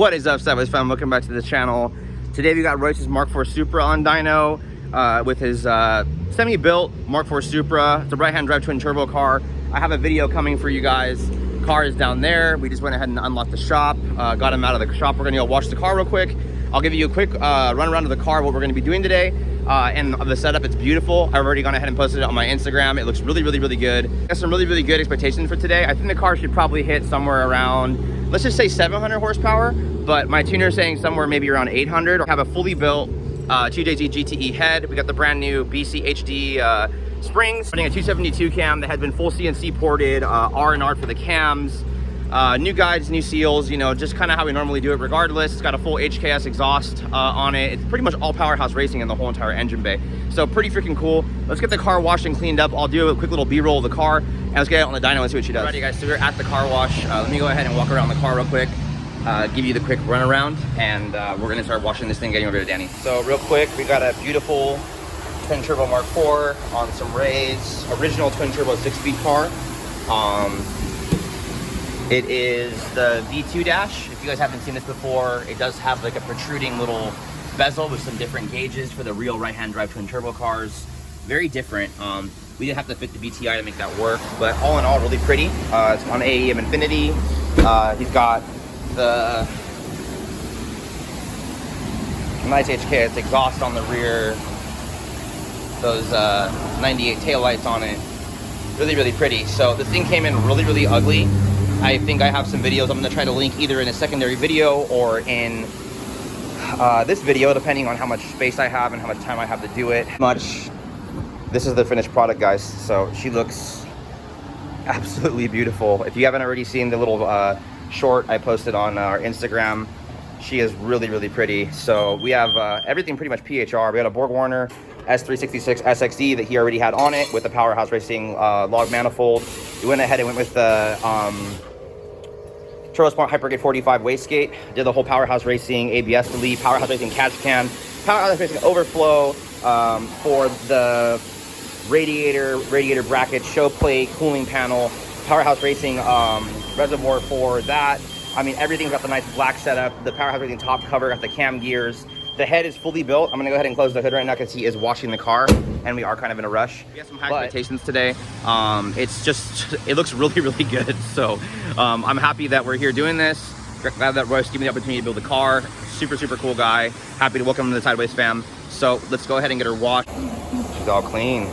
What is up, Sideways fam? Welcome back to the channel. Today we got Royce's Mk4 Supra on dyno with his semi-built Mk4 Supra. It's a right-hand drive twin turbo car. I have a video coming for you guys. Car is down there. We just went ahead and unlocked the shop, got him out of the shop. We're gonna go wash the car real quick. I'll give you a quick run around of the car, what we're gonna be doing today. And the setup, it's beautiful. I've already gone ahead and posted it on my Instagram. It looks really good. Got some really good expectations for today. I think the car should probably hit somewhere around, let's just say 700 horsepower, but my tuner is saying somewhere maybe around 800. I have a fully built 2jzgte head. We got the brand new BC HD springs, running a 272 cam that has been full CNC ported, R&R for the cams. New guides, new seals, you know, just kind of how we normally do it regardless. It's got a full HKS exhaust on it. It's pretty much all powerhouse racing in the whole entire engine bay. So pretty freaking cool. Let's get the car washed and cleaned up. I'll do a quick little B-roll of the car and let's get out on the dyno and see what she does. Alrighty guys, so we're at the car wash. Let me go ahead and walk around the car real quick, give you the quick run around, and we're gonna start washing this thing, getting over to Danny. So real quick, we got a beautiful twin turbo Mk4 on some Ray's original twin turbo 6-speed car. It is the V2 dash. If you guys haven't seen this before, it does have like a protruding little bezel with some different gauges for the real right-hand drive twin turbo cars. Very different. We did have to fit the BTI to make that work, but all in all, really pretty. It's on AEM Infinity. He's got the nice HKS exhaust on the rear. Those 98 taillights on it. Really pretty. So this thing came in really ugly. I think I have some videos I'm going to try to link either in a secondary video or in this video, depending on how much space I have and how much time I have to do it. This is the finished product, guys. So she looks absolutely beautiful. If you haven't already seen the little short I posted on our Instagram, she is really pretty. So we have everything pretty much PhR. We had a Borg Warner S366 SXE that he already had on it with the Powerhouse Racing log manifold. We went ahead and went with the TurboSmart Hypergate 45 wastegate. Did the whole Powerhouse Racing ABS delete, Powerhouse Racing catch can, Powerhouse Racing overflow for the radiator bracket, show plate, cooling panel, Powerhouse Racing reservoir for that. I mean, everything's got the nice black setup. The Powerhouse Racing top cover, got the cam gears. The head is fully built. I'm gonna go ahead and close the hood right now because he is washing the car and we are kind of in a rush. We have some high expectations today. It looks really good. So I'm happy that we're here doing this. Glad that Royce gave me the opportunity to build the car. Super cool guy. Happy to welcome him to the Sideways fam. So let's go ahead and get her washed. She's all clean.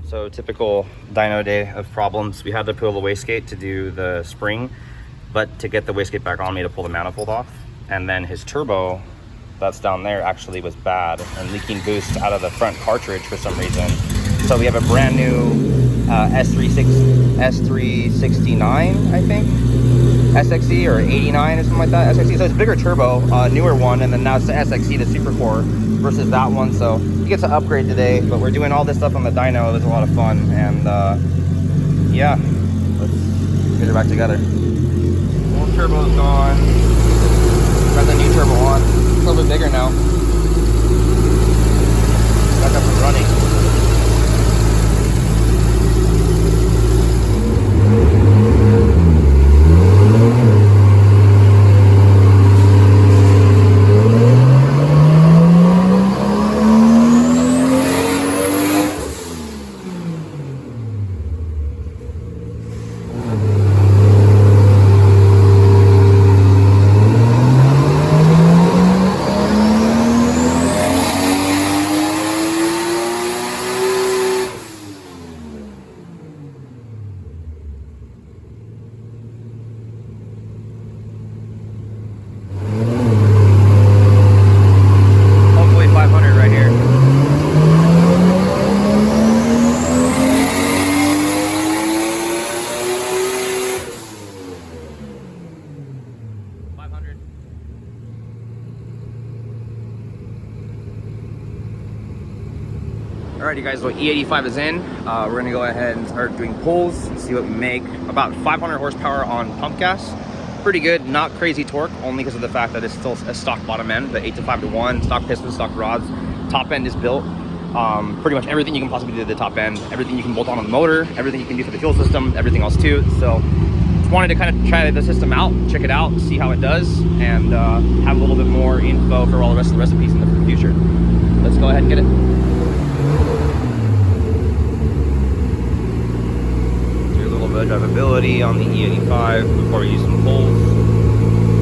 So typical dyno day of problems. We had to pull the wastegate to do the spring, but to get the wastegate back on, we had to pull the manifold off. And then his turbo that's down there actually was bad and leaking boost out of the front cartridge for some reason. So we have a brand new S369, I think, SXE or 89 or something like that. SXE, so it's a bigger turbo, newer one, and then now it's the SXE, the Super Core, versus that one. So he gets an upgrade today, but we're doing all this stuff on the dyno. It was a lot of fun, and yeah, let's get it back together. Old turbo's gone. Got the new turbo on. It's a little bit bigger now. Back up and running. All right, you guys, so E85 is in. We're gonna go ahead and start doing pulls, see what we make. About 500 horsepower on pump gas. Pretty good, not crazy torque, only because of the fact that it's still a stock bottom end, the 8-to-5-to-1, stock pistons, stock rods. Top end is built. Pretty much everything you can possibly do to the top end, everything you can bolt on the motor, everything you can do for the fuel system, everything else too. So just wanted to kind of try the system out, check it out, see how it does, and have a little bit more info for all the rest of the recipes in the future. Let's go ahead and get it. Drivability on the E85 before we use some pulls.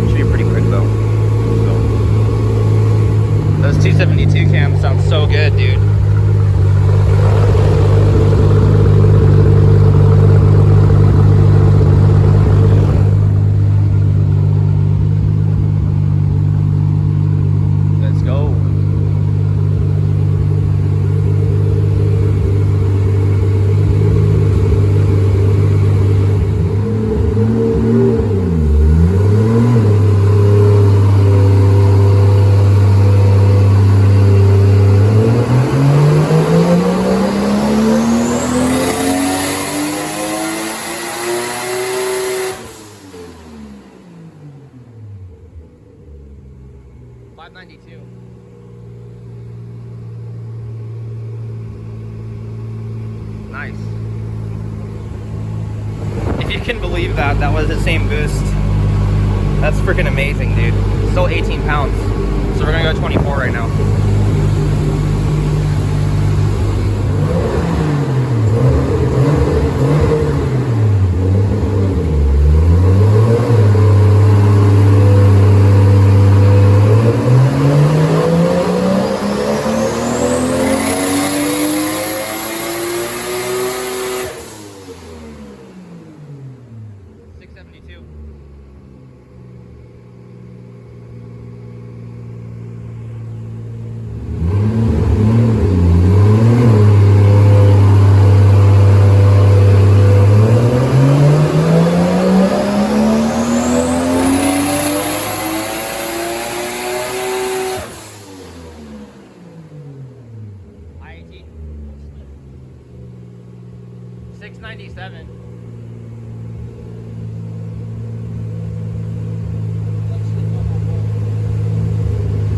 Should be pretty quick though. So those 272 cams sound so good, dude. Let's go. Nice. If you can believe that, that was the same boost. That's freaking amazing, dude. Still 18 pounds. So we're gonna go 24 right now.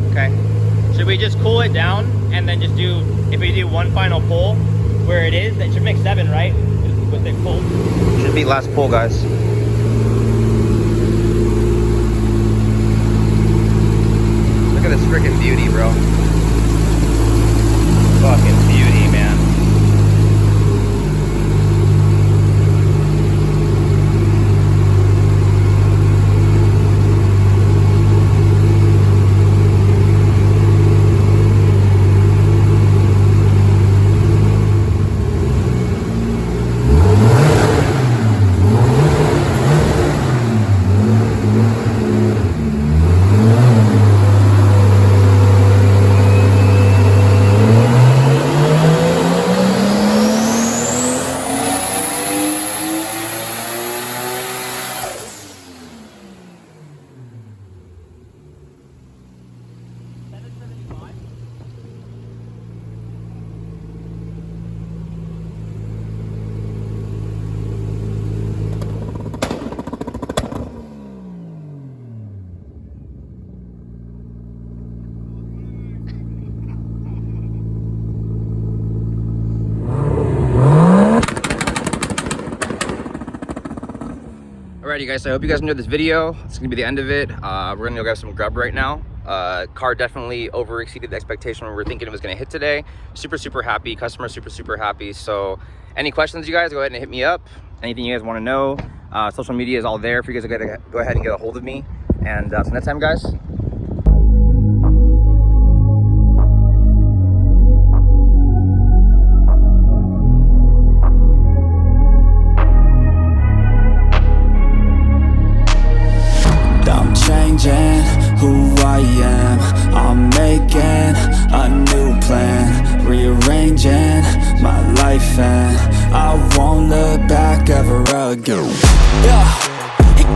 Okay. Should we just cool it down and then just do, if we do one final pull where it is, that should make 7, right? With it cold. Should be last pull, guys. Look at this freaking beauty, bro. Fucking beauty, man. Alrighty guys, so I hope you guys enjoyed this video. It's gonna be the end of it. We're gonna go grab some grub right now. Car definitely over exceeded the expectation we were thinking it was gonna hit today. Super happy, customer super happy. So any questions, you guys, go ahead and hit me up. Anything you guys want to know, social media is all there for you guys to go ahead and get a hold of me. And so next time, guys. Changing who I am, I'm making a new plan, rearranging my life and I won't look back ever again.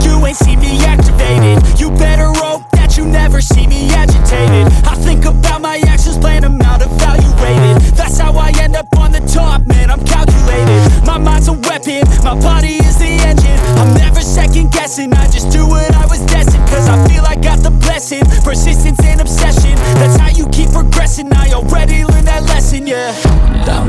You ain't see me activated, you better hope that you never see me agitated. I think about my actions, plan them out, evaluated. That's how I end up on the top, man, I'm calculated. My mind's a weapon, my body is the engine. I'm never second guessing, I just do what I was destined. Cause I feel I got the blessing, persistence and obsession. That's how you keep progressing, I already